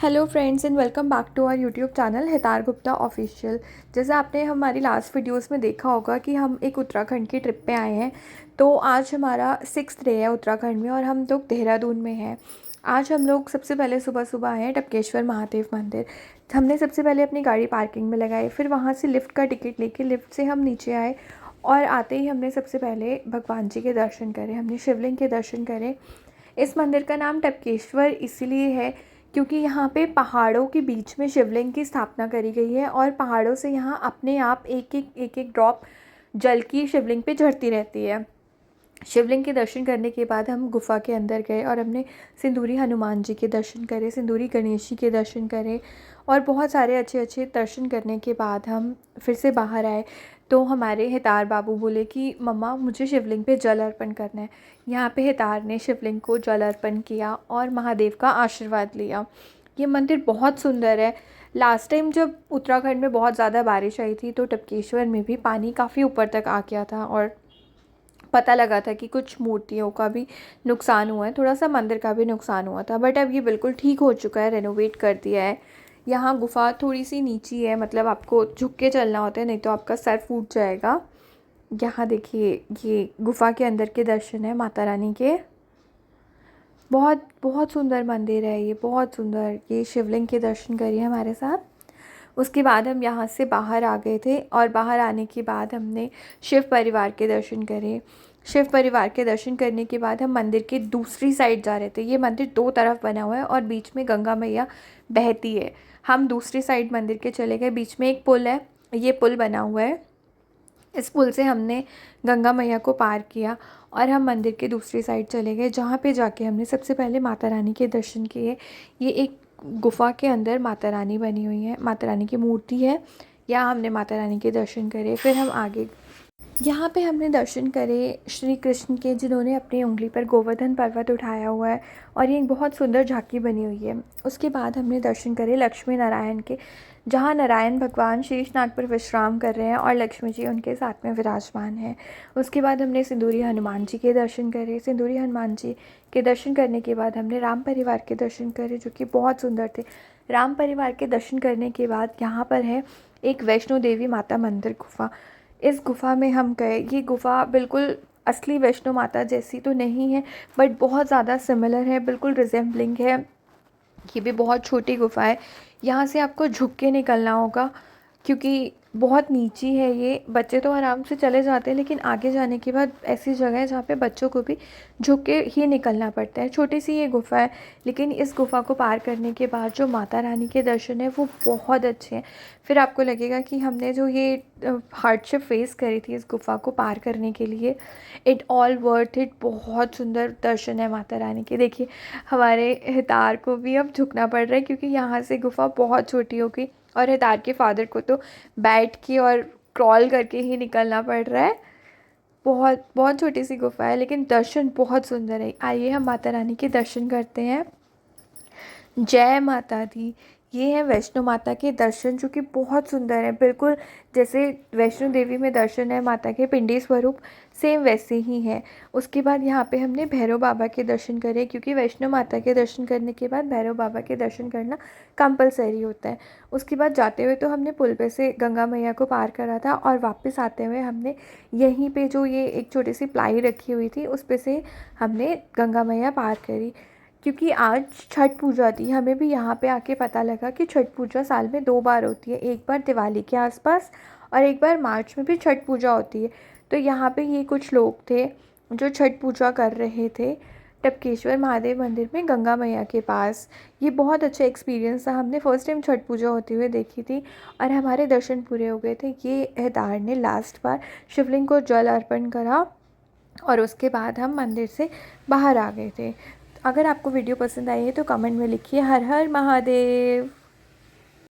Hello friends and welcome back to our YouTube channel Hitar Gupta official. जैसे आपने हमारी last videos में देखा होगा कि हम एक उत्तराखंड की ट्रिप पे आए हैं। तो आज हमारा 6th डे है उत्तराखंड में और हम लोग देहरादून में हैं। आज हम लोग सबसे पहले सुबह सुबह आए हैं टपकेश्वर महादेव मंदिर। हमने सबसे पहले अपनी गाड़ी पार्किंग में लगाई, फिर वहाँ से लिफ्ट का टिकट लेके लिफ्ट से हम नीचे आए और आते ही हमने सबसे पहले भगवान जी के दर्शन करे, हमने शिवलिंग के दर्शन करे। इस मंदिर का नाम टपकेश्वर इसीलिए है क्योंकि यहाँ पे पहाड़ों के बीच में शिवलिंग की स्थापना करी गई है और पहाड़ों से यहाँ अपने आप एक ड्रॉप जल की शिवलिंग पे झड़ती रहती है। शिवलिंग के दर्शन करने के बाद हम गुफ़ा के अंदर गए और हमने सिंदूरी हनुमान जी के दर्शन करे, सिंदूरी गणेश जी के दर्शन करे और बहुत सारे अच्छे अच्छे दर्शन करने के बाद हम फिर से बाहर आए। तो हमारे हितार बाबू बोले कि मम्मा मुझे शिवलिंग पे जल अर्पण करना है। यहाँ पे हितार ने शिवलिंग को जल अर्पण किया और महादेव का आशीर्वाद लिया। ये मंदिर बहुत सुंदर है। लास्ट टाइम जब उत्तराखंड में बहुत ज़्यादा बारिश आई थी तो टपकेश्वर में भी पानी काफ़ी ऊपर तक आ गया था और पता लगा था कि कुछ मूर्तियों का भी नुकसान हुआ है, थोड़ा सा मंदिर का भी नुकसान हुआ था। बट अब ये बिल्कुल ठीक हो चुका है, रेनोवेट कर दिया है। यहाँ गुफ़ा थोड़ी सी नीची है, मतलब आपको झुक के चलना होता है, नहीं तो आपका सर फूट जाएगा। यहाँ देखिए ये गुफ़ा के अंदर के दर्शन है माता रानी के। बहुत बहुत सुंदर मंदिर है ये, बहुत सुंदर। ये शिवलिंग के दर्शन करिए हमारे साथ। उसके बाद हम यहाँ से बाहर आ गए थे और बाहर आने के बाद हमने शिव परिवार के दर्शन करे। शिव परिवार के दर्शन करने के बाद हम मंदिर के दूसरी साइड जा रहे थे। ये मंदिर दो तरफ बना हुआ है और बीच में गंगा मैया बहती है। हम दूसरी साइड मंदिर के चले गए, बीच में एक पुल है, ये पुल बना हुआ है। इस पुल से हमने गंगा मैया को पार किया और हम मंदिर के दूसरी साइड चले गए, जहाँ पे जाके हमने सबसे पहले माता रानी के दर्शन किए। ये एक गुफ़ा के अंदर माता रानी बनी हुई है, माता रानी की मूर्ति है। यहाँ हमने माता रानी के दर्शन करे। फिर हम आगे यहाँ पे हमने दर्शन करे श्री कृष्ण के, जिन्होंने अपनी उंगली पर गोवर्धन पर्वत उठाया हुआ है और ये एक बहुत सुंदर झांकी बनी हुई है। उसके बाद हमने दर्शन करे लक्ष्मी नारायण के, जहाँ नारायण भगवान शीशनाग पर विश्राम कर रहे हैं और लक्ष्मी जी उनके साथ में विराजमान है। उसके बाद हमने सिंदूरी हनुमान जी के दर्शन करे। सिंदूरी हनुमान जी के दर्शन करने के बाद हमने राम परिवार के दर्शन करे, जो कि बहुत सुंदर थे। राम परिवार के दर्शन करने के बाद यहाँ पर है एक वैष्णो देवी माता मंदिर गुफ़ा। इस गुफ़ा में हम गए। ये गुफ़ा बिल्कुल असली वैष्णो माता जैसी तो नहीं है, बट बहुत ज़्यादा सिमिलर है, बिल्कुल रिजेम्बलिंग है। ये भी बहुत छोटी गुफ़ा है। यहाँ से आपको झुक के निकलना होगा क्योंकि बहुत नीची है ये। बच्चे तो आराम से चले जाते हैं, लेकिन आगे जाने के बाद ऐसी जगह है जहाँ पे बच्चों को भी झुक के ही निकलना पड़ता है। छोटी सी ये गुफ़ा है, लेकिन इस गुफ़ा को पार करने के बाद जो माता रानी के दर्शन है वो बहुत अच्छे हैं। फिर आपको लगेगा कि हमने जो ये हार्डशिप फेस करी थी इस गुफ़ा को पार करने के लिए, इट ऑल वर्थ इट। बहुत सुंदर दर्शन है माता रानी के। देखिए हमारे हितार को भी अब झुकना पड़ रहा है क्योंकि यहाँ से गुफ़ा बहुत छोटी हो गई और हितार के फादर को तो बैठ के और क्रॉल करके ही निकलना पड़ रहा है। बहुत बहुत छोटी सी गुफ़ा है, लेकिन दर्शन बहुत सुंदर है। आइए हम माता रानी के दर्शन करते हैं। जय माता दी। ये है वैष्णो माता के दर्शन, जो कि बहुत सुंदर है। बिल्कुल जैसे वैष्णो देवी में दर्शन है माता के पिंडी स्वरूप, सेम वैसे ही है। उसके बाद यहाँ पे हमने भैरव बाबा के दर्शन करे, क्योंकि वैष्णो माता के दर्शन करने के बाद भैरव बाबा के दर्शन करना कंपलसरी होता है। उसके बाद जाते हुए तो हमने पुल पे से गंगा मैया को पार करा था और वापस आते हुए हमने यहीं पे जो ये एक छोटी सी प्लाई रखी हुई थी उस पे से हमने गंगा मैया पार करी। क्योंकि आज छठ पूजा थी, हमें भी यहाँ पे आके पता लगा कि छठ पूजा साल में 2 बार होती है। एक बार दिवाली के आसपास और एक बार मार्च में भी छठ पूजा होती है। तो यहाँ पे ये कुछ लोग थे जो छठ पूजा कर रहे थे टपकेश्वर महादेव मंदिर में गंगा मैया के पास। ये बहुत अच्छा एक्सपीरियंस था। हमने फ़र्स्ट टाइम छठ पूजा होती हुई देखी थी और हमारे दर्शन पूरे हो गए थे। ये हितार ने लास्ट बार शिवलिंग को जल अर्पण करा और उसके बाद हम मंदिर से बाहर आ गए थे। अगर आपको वीडियो पसंद आई है तो कमेंट में लिखिए हर हर महादेव।